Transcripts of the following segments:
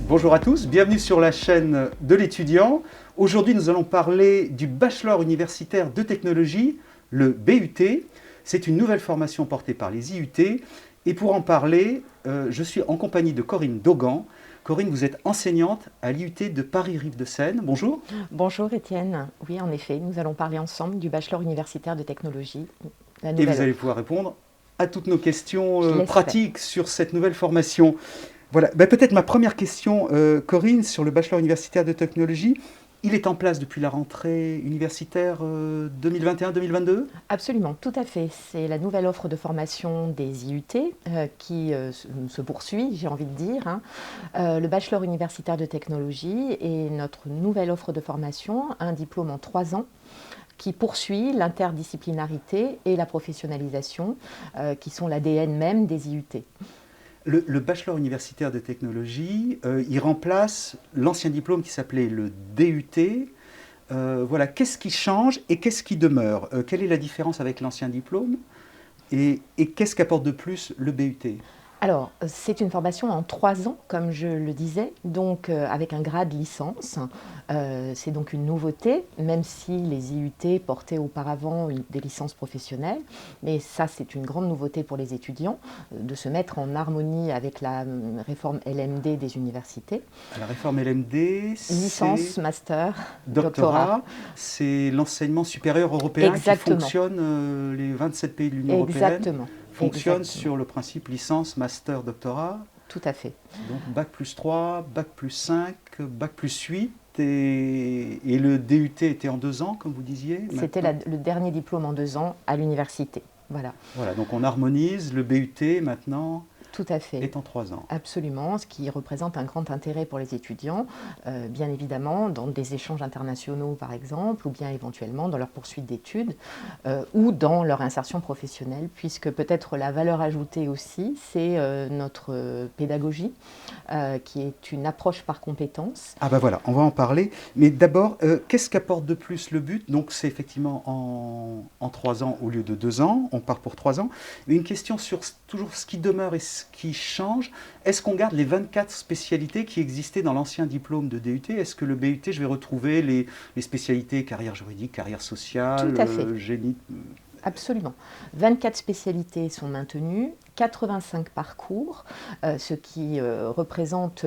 Bonjour à tous, bienvenue sur la chaîne de l'étudiant. Aujourd'hui, nous allons parler du Bachelor universitaire de technologie, le BUT. C'est une nouvelle formation portée par les IUT. Et pour en parler, je suis en compagnie de Corinne Daugan. Corinne, vous êtes enseignante à l'IUT de Paris-Rive-de-Seine. Bonjour. Bonjour Étienne. Oui, en effet, nous allons parler ensemble du Bachelor universitaire de technologie, la Et vous nouvelle allez offre. pouvoir répondre à toutes nos questions Je l'espère. pratiques sur cette nouvelle formation. Voilà, peut-être ma première question, Corinne, sur le Bachelor universitaire de technologie. Il est en place depuis la rentrée universitaire 2021-2022. Absolument, tout à fait. C'est la nouvelle offre de formation des IUT qui se poursuit, j'ai envie de dire, hein. Le Bachelor universitaire de technologie est notre nouvelle offre de formation, un diplôme en 3 ans qui poursuit l'interdisciplinarité et la professionnalisation, qui sont l'ADN même des IUT. Le Bachelor universitaire de technologie, il remplace l'ancien diplôme qui s'appelait le DUT. Voilà, qu'est-ce qui change et qu'est-ce qui demeure? Quelle est la différence avec l'ancien diplôme et qu'est-ce qu'apporte de plus le BUT? Alors, c'est une formation en 3 ans, comme je le disais, donc avec un grade licence. C'est donc une nouveauté, même si les IUT portaient auparavant des licences professionnelles. Mais ça, c'est une grande nouveauté pour les étudiants, de se mettre en harmonie avec la réforme LMD des universités. La réforme LMD, Licence, c'est master, doctorat. doctorat, c'est l'enseignement supérieur européen qui Exactement, fonctionne, les 27 pays de l'Union européenne exactement, fonctionnent exactement, sur le principe licence, master, doctorat. tout à fait. Donc bac plus 3, bac plus 5, bac plus 8. Et le DUT était en 2 ans, comme vous disiez. C'était Maintenant, le dernier diplôme en 2 ans à l'université. Voilà, voilà, donc on harmonise. Le BUT maintenant tout à fait. est en 3 ans. Absolument, ce qui représente un grand intérêt pour les étudiants, bien évidemment dans des échanges internationaux par exemple, ou bien éventuellement dans leur poursuite d'études, ou dans leur insertion professionnelle, puisque peut-être la valeur ajoutée aussi, c'est notre pédagogie, qui est une approche par compétences. Ah bah voilà, on va en parler. Mais d'abord, qu'est-ce qu'apporte de plus le but? Donc c'est effectivement en 3 ans au lieu de 2 ans, on part pour 3 ans. Mais une question sur toujours ce qui demeure et ce qui change. Est-ce qu'on garde les 24 spécialités qui existaient dans l'ancien diplôme de DUT? Est-ce que le BUT, je vais retrouver les spécialités carrière juridique, carrière Tout sociale, à fait. génie? Absolument. 24 spécialités sont maintenues, 85 parcours, ce qui représente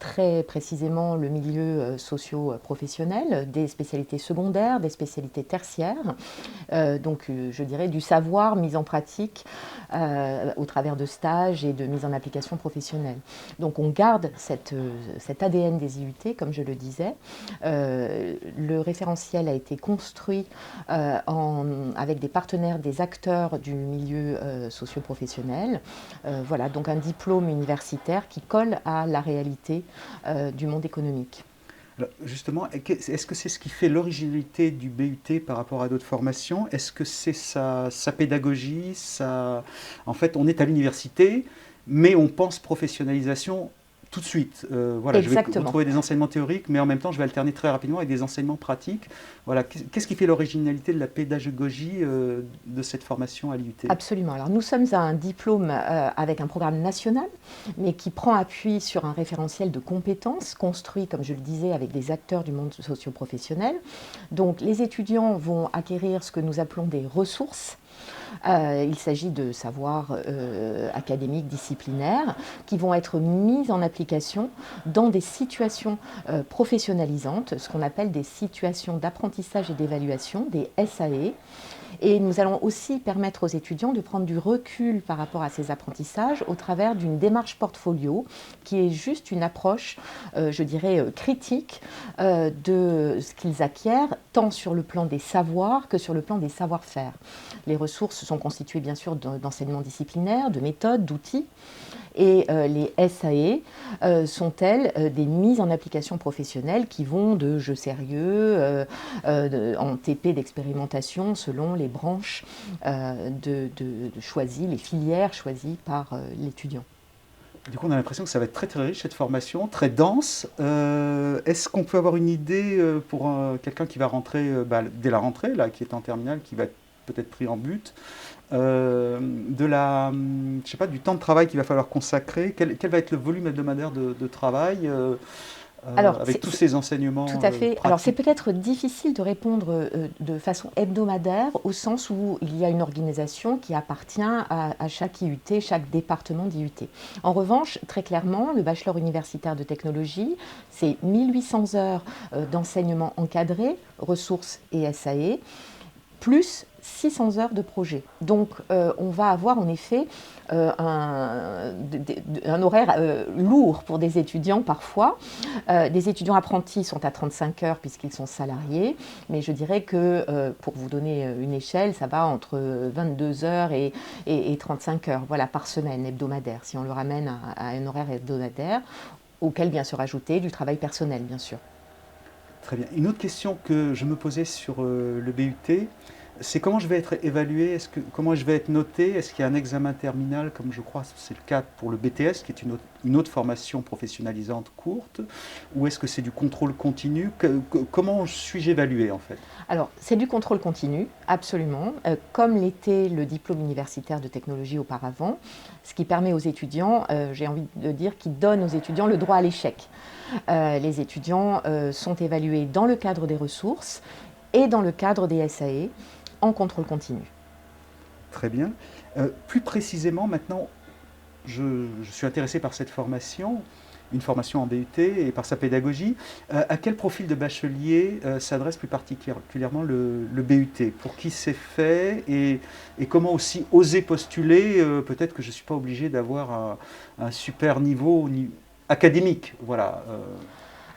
très précisément le milieu socio-professionnel, des spécialités secondaires, des spécialités tertiaires, donc je dirais du savoir mis en pratique au travers de stages et de mise en application professionnelle. Donc on garde cet ADN des IUT, comme je le disais. Le référentiel a été construit avec des partenaires, des acteurs du milieu socio-professionnel. Voilà, donc un diplôme universitaire qui colle à la réalité du monde économique. Alors, justement, est-ce que c'est ce qui fait l'originalité du BUT par rapport à d'autres formations? Est-ce que c'est sa pédagogie, En fait, on est à l'université, mais on pense professionnalisation tout de suite. Voilà, je vais Exactement. retrouver des enseignements théoriques, mais en même temps, je vais alterner très rapidement avec des enseignements pratiques. Voilà, qu'est-ce qui fait l'originalité de la pédagogie de cette formation à l'IUT? Absolument. Alors nous sommes à un diplôme avec un programme national, mais qui prend appui sur un référentiel de compétences construit, comme je le disais, avec des acteurs du monde socio-professionnel. Donc les étudiants vont acquérir ce que nous appelons des ressources. Il s'agit de savoirs académiques, disciplinaires, qui vont être mis en application dans des situations professionnalisantes, ce qu'on appelle des situations d'apprentissage et d'évaluation, des SAE. Et nous allons aussi permettre aux étudiants de prendre du recul par rapport à ces apprentissages au travers d'une démarche portfolio qui est juste une approche, je dirais, critique de ce qu'ils acquièrent, tant sur le plan des savoirs que sur le plan des savoir-faire. Les ressources sont constituées bien sûr d'enseignements disciplinaires, de méthodes, d'outils. Et les SAE sont-elles des mises en application professionnelles qui vont de jeux sérieux en TP d'expérimentation selon les branches choisies, les filières choisies par l'étudiant. Du coup, on a l'impression que ça va être très très riche cette formation, très dense. Est-ce qu'on peut avoir une idée pour quelqu'un qui va rentrer dès la rentrée, là, qui est en terminale, qui va être peut-être pris en but, je sais pas, du temps de travail qu'il va falloir consacrer. Quel va être le volume hebdomadaire de travail Alors, avec tous ces enseignements tout à fait. Alors, c'est pratiques? peut-être difficile de répondre de façon hebdomadaire, au sens où il y a une organisation qui appartient à chaque IUT, chaque département d'IUT. En revanche, très clairement, le bachelor universitaire de technologie, c'est 1800 heures d'enseignement encadré, ressources et SAE, plus 600 heures de projet. Donc, on va avoir en effet un horaire lourd pour des étudiants parfois. Des étudiants apprentis sont à 35 heures puisqu'ils sont salariés, mais je dirais que, pour vous donner une échelle, ça va entre 22 heures et 35 heures, voilà, par semaine hebdomadaire, si on le ramène à un horaire hebdomadaire, auquel vient se rajouter du travail personnel, bien sûr. Très bien. Une autre question que je me posais sur le BUT, c'est comment je vais être évalué, comment je vais être noté, est-ce qu'il y a un examen terminal, comme je crois c'est le cas pour le BTS, qui est une autre formation professionnalisante courte, ou est-ce que c'est du contrôle continu? Comment suis-je évalué en fait? Alors, c'est du contrôle continu, absolument, comme l'était le diplôme universitaire de technologie auparavant, ce qui permet aux étudiants, j'ai envie de dire, qui donne aux étudiants le droit à l'échec. Les étudiants sont évalués dans le cadre des ressources et dans le cadre des SAE en contrôle continu. Très bien. Plus précisément, maintenant, je suis intéressé par cette formation, une formation en BUT et par sa pédagogie. À quel profil de bachelier s'adresse plus particulièrement le BUT? Pour qui c'est fait et comment aussi oser postuler? Peut-être que je ne suis pas obligé d'avoir un super niveau académique. Voilà.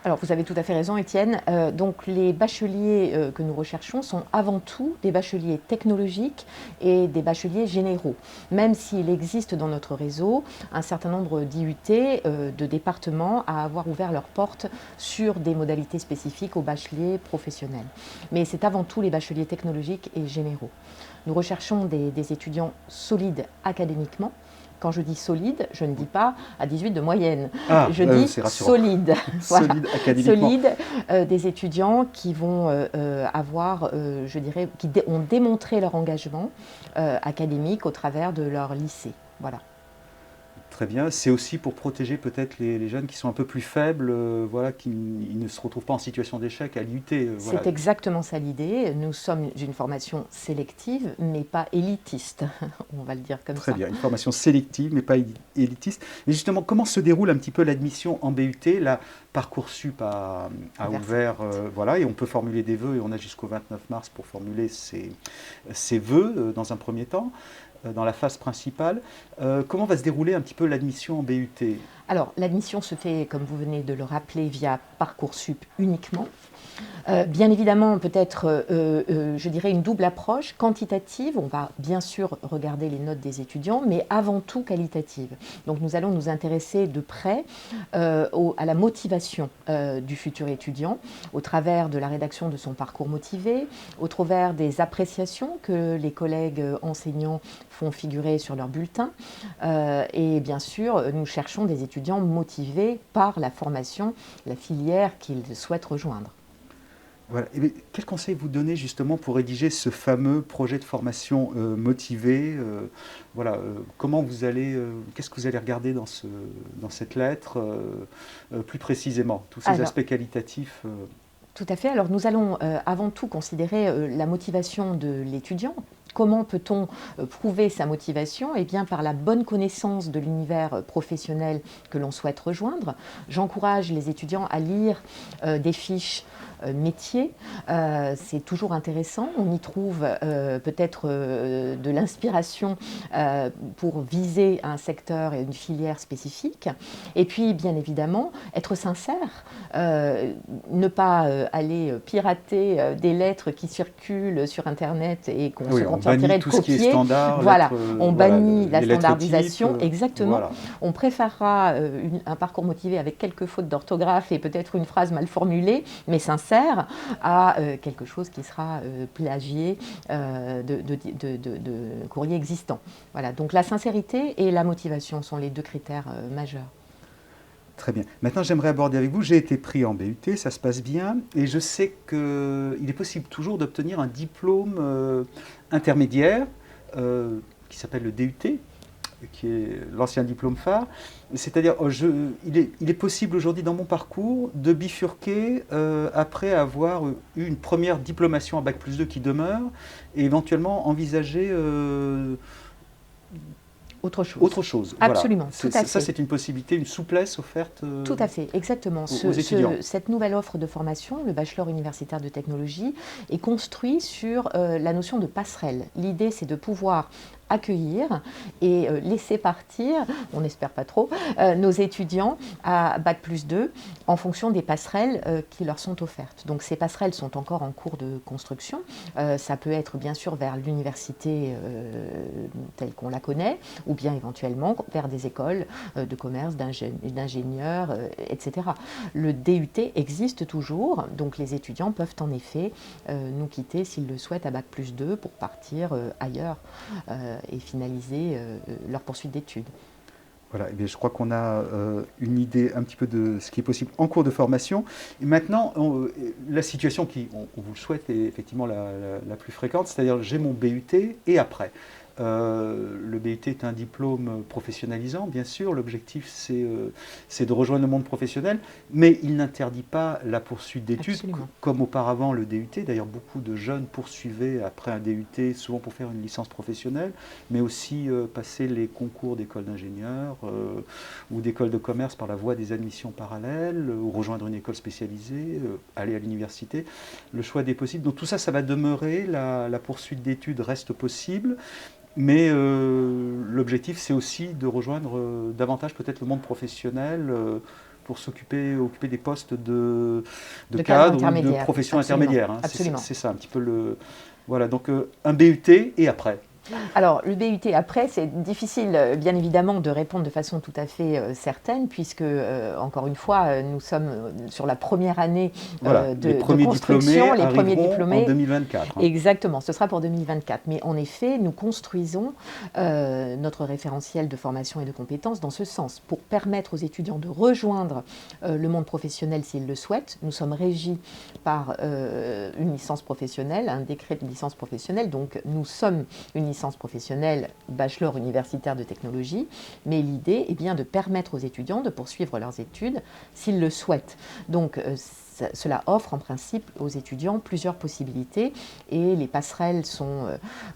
Alors, vous avez tout à fait raison, Étienne. Donc, les bacheliers que nous recherchons sont avant tout des bacheliers technologiques et des bacheliers généraux, même s'il existe dans notre réseau un certain nombre d'IUT, de départements, à avoir ouvert leurs portes sur des modalités spécifiques aux bacheliers professionnels. Mais c'est avant tout les bacheliers technologiques et généraux. Nous recherchons des étudiants solides académiquement. Quand je dis solide, je ne dis pas à 18 de moyenne. Je dis solide. Voilà. Solide académiquement. Solide, des étudiants qui vont avoir, je dirais, qui ont démontré leur engagement académique au travers de leur lycée. Voilà. Très bien. C'est aussi pour protéger peut-être les jeunes qui sont un peu plus faibles, voilà, qui ne se retrouvent pas en situation d'échec à l'IUT. Voilà. C'est exactement ça l'idée. Nous sommes une formation sélective, mais pas élitiste. On va le dire comme ça. Très bien. Une formation sélective, mais pas élitiste. Mais justement, comment se déroule un petit peu l'admission en BUT? Là, Parcoursup a ouvert, voilà, et on peut formuler des vœux, et on a jusqu'au 29 mars pour formuler ses vœux dans un premier temps, dans la phase principale. Comment va se dérouler un petit peu l'admission en BUT? Alors, l'admission se fait, comme vous venez de le rappeler, via Parcoursup uniquement. Bien évidemment, peut-être, je dirais, une double approche quantitative. On va bien sûr regarder les notes des étudiants, mais avant tout qualitative. Donc nous allons nous intéresser de près à la motivation du futur étudiant, au travers de la rédaction de son parcours motivé, au travers des appréciations que les collègues enseignants font figurer sur leur bulletin. Et bien sûr, nous cherchons des étudiants motivés par la formation, la filière qu'ils souhaitent rejoindre. Voilà. Et quel conseil vous donnez justement pour rédiger ce fameux projet de formation motivé? Voilà, qu'est-ce que vous allez regarder dans cette lettre plus précisément, tous ces aspects qualitatifs? Tout à fait. Alors nous allons avant tout considérer la motivation de l'étudiant. Comment peut-on prouver sa motivation? Eh bien, par la bonne connaissance de l'univers professionnel que l'on souhaite rejoindre. J'encourage les étudiants à lire des fiches métiers. C'est toujours intéressant. On y trouve peut-être de l'inspiration pour viser un secteur et une filière spécifique. Et puis, bien évidemment, être sincère. Ne pas aller pirater des lettres qui circulent sur Internet et qu'on se contenterait de copier. Standard, voilà, on bannit la standardisation, type, exactement. Voilà. On préférera un parcours motivé avec quelques fautes d'orthographe et peut-être une phrase mal formulée, mais sincère, à quelque chose qui sera plagié de courriers existants. Voilà, donc la sincérité et la motivation sont les deux critères majeurs. Très bien. Maintenant, j'aimerais aborder avec vous, j'ai été pris en BUT, ça se passe bien, et je sais qu'il est possible toujours d'obtenir un diplôme intermédiaire qui s'appelle le DUT, qui est l'ancien diplôme phare. C'est-à-dire, il est possible aujourd'hui dans mon parcours de bifurquer après avoir eu une première diplomation à Bac+2 qui demeure, et éventuellement envisager autre chose. Autre chose. Absolument, voilà. tout à fait. Ça, c'est une possibilité, une souplesse offerte tout à fait, exactement. Aux étudiants. Cette nouvelle offre de formation, le bachelor universitaire de technologie, est construit sur la notion de passerelle. L'idée, c'est de pouvoir accueillir et laisser partir, on n'espère pas trop, nos étudiants à Bac+2 en fonction des passerelles qui leur sont offertes. Donc ces passerelles sont encore en cours de construction. Ça peut être bien sûr vers l'université telle qu'on la connaît, ou bien éventuellement vers des écoles de commerce, d'ingénieurs, etc. Le DUT existe toujours, donc les étudiants peuvent en effet nous quitter s'ils le souhaitent à Bac+2 pour partir ailleurs et finaliser leur poursuite d'études. Voilà, et bien je crois qu'on a une idée un petit peu de ce qui est possible en cours de formation. Et maintenant, la situation qui, on vous le souhaite, est effectivement la plus fréquente, c'est-à-dire j'ai mon BUT et après. Le BUT est un diplôme professionnalisant, bien sûr. L'objectif, c'est de rejoindre le monde professionnel, mais il n'interdit pas la poursuite d'études, comme auparavant le DUT. D'ailleurs, beaucoup de jeunes poursuivaient après un DUT, souvent pour faire une licence professionnelle, mais aussi passer les concours d'école d'ingénieurs ou d'école de commerce par la voie des admissions parallèles, ou rejoindre une école spécialisée, aller à l'université. Le choix des possibles. Donc tout ça, ça va demeurer. La poursuite d'études reste possible. Mais l'objectif, c'est aussi de rejoindre davantage peut-être le monde professionnel pour occuper des postes de cadre ou de profession intermédiaire. Hein. C'est ça un petit peu le... Voilà, donc un BUT et après. Alors, le BUT après, c'est difficile, bien évidemment, de répondre de façon tout à fait certaine, puisque, encore une fois, nous sommes sur la première année de construction. Les premiers diplômés en 2024. Hein. Exactement, ce sera pour 2024. Mais en effet, nous construisons notre référentiel de formation et de compétences dans ce sens, pour permettre aux étudiants de rejoindre le monde professionnel s'ils le souhaitent. Nous sommes régis par une licence professionnelle, un décret de licence professionnelle, donc nous sommes une licence professionnelle, bachelor universitaire de technologie, mais l'idée est bien de permettre aux étudiants de poursuivre leurs études s'ils le souhaitent. Donc cela offre en principe aux étudiants plusieurs possibilités et les passerelles sont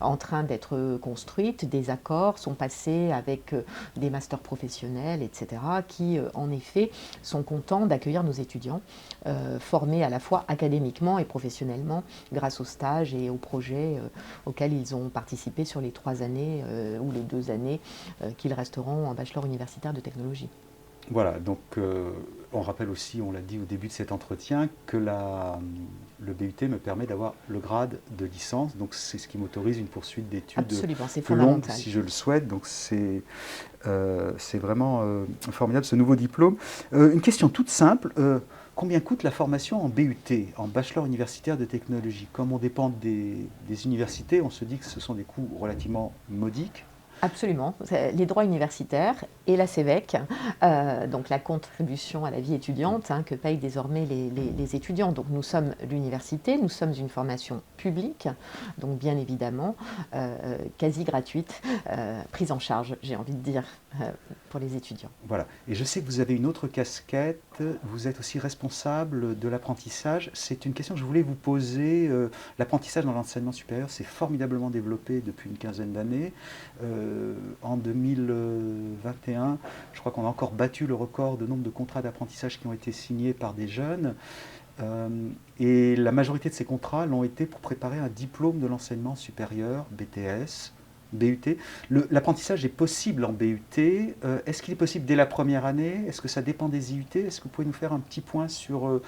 en train d'être construites, des accords sont passés avec des masters professionnels, etc., qui en effet sont contents d'accueillir nos étudiants formés à la fois académiquement et professionnellement grâce aux stages et aux projets auxquels ils ont participé sur les 3 années ou les 2 années qu'ils resteront en bachelor universitaire de technologie. Voilà, donc on rappelle aussi, on l'a dit au début de cet entretien, que le BUT me permet d'avoir le grade de licence, donc c'est ce qui m'autorise une poursuite d'études plus longue si je le souhaite, donc c'est vraiment formidable ce nouveau diplôme. Une question toute simple, combien coûte la formation en BUT, en bachelor universitaire de technologie? Comme on dépend des universités, on se dit que ce sont des coûts relativement modiques. Absolument. Les droits universitaires et la CEVEC, donc la contribution à la vie étudiante que payent désormais les étudiants. Donc nous sommes l'université, nous sommes une formation publique, donc bien évidemment quasi gratuite, prise en charge, j'ai envie de dire, pour les étudiants. Voilà. Et je sais que vous avez une autre casquette, vous êtes aussi responsable de l'apprentissage. C'est une question que je voulais vous poser. L'apprentissage dans l'enseignement supérieur s'est formidablement développé depuis une quinzaine d'années. En 2021, je crois qu'on a encore battu le record de nombre de contrats d'apprentissage qui ont été signés par des jeunes. Et la majorité de ces contrats l'ont été pour préparer un diplôme de l'enseignement supérieur, BTS, BUT. L'apprentissage est possible en BUT. Est-ce qu'il est possible dès la première année? Est-ce que ça dépend des IUT? Est-ce que vous pouvez nous faire un petit point sur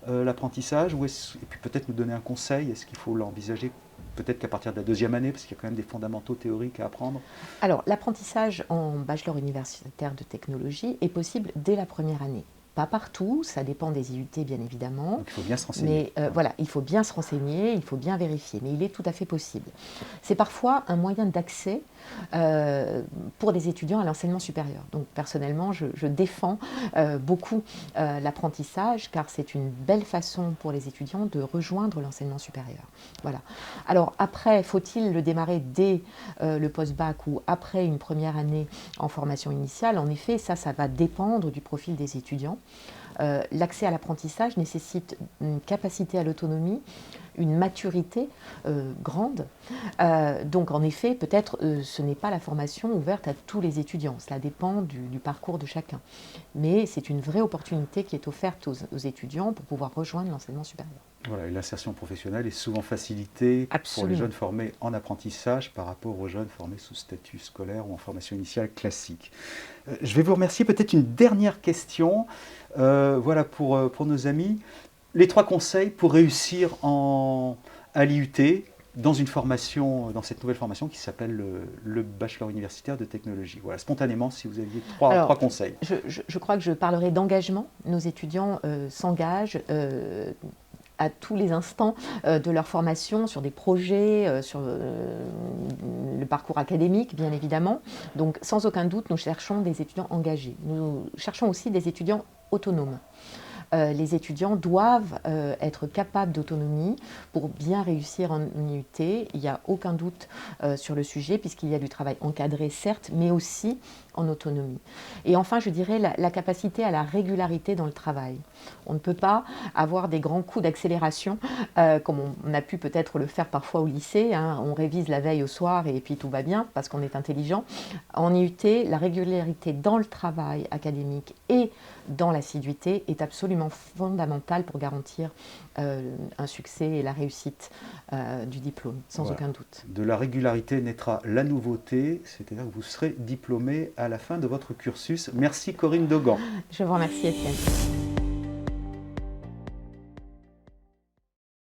l'apprentissage? Et puis peut-être nous donner un conseil. Est-ce qu'il faut l'envisager peut-être qu'à partir de la 2e année, parce qu'il y a quand même des fondamentaux théoriques à apprendre? Alors, l'apprentissage en bachelor universitaire de technologie est possible dès la première année. pas partout, ça dépend des IUT bien évidemment. Donc il faut bien se renseigner. Mais voilà, il faut bien se renseigner, il faut bien vérifier, mais il est tout à fait possible. C'est parfois un moyen d'accès pour des étudiants à l'enseignement supérieur. Donc personnellement, je défends beaucoup l'apprentissage car c'est une belle façon pour les étudiants de rejoindre l'enseignement supérieur. Voilà. Alors après, faut-il le démarrer dès le post-bac ou après une première année en formation initiale? En effet, ça va dépendre du profil des étudiants. L'accès à l'apprentissage nécessite une capacité à l'autonomie, une maturité grande. Donc en effet, peut-être ce n'est pas la formation ouverte à tous les étudiants. Cela dépend du parcours de chacun. Mais c'est une vraie opportunité qui est offerte aux étudiants pour pouvoir rejoindre l'enseignement supérieur. Voilà, et l'insertion professionnelle est souvent facilitée pour les jeunes formés en apprentissage par rapport aux jeunes formés sous statut scolaire ou en formation initiale classique. Je vais vous remercier. Peut-être une dernière question voilà, pour nos amis. Les 3 conseils pour réussir à l'IUT dans une formation, dans cette nouvelle formation qui s'appelle le bachelor universitaire de technologie. Voilà, spontanément, si vous aviez 3 conseils. Je crois que je parlerai d'engagement. Nos étudiants s'engagent à tous les instants de leur formation sur des projets, sur le parcours académique, bien évidemment. Donc, sans aucun doute, nous cherchons des étudiants engagés. Nous cherchons aussi des étudiants autonomes. Les étudiants doivent être capables d'autonomie pour bien réussir en IUT. Il n'y a aucun doute sur le sujet puisqu'il y a du travail encadré, certes, mais aussi en autonomie. Et enfin, je dirais la capacité à la régularité dans le travail. On ne peut pas avoir des grands coups d'accélération comme on a pu peut-être le faire parfois au lycée. Hein. On révise la veille au soir et puis tout va bien parce qu'on est intelligent. En IUT, la régularité dans le travail académique et dans l'assiduité est absolument fondamentale pour garantir un succès et la réussite du diplôme, sans aucun doute. De la régularité naîtra la nouveauté, c'est-à-dire que vous serez diplômé à la fin de votre cursus. Merci Corinne Daugan. Je vous remercie Étienne.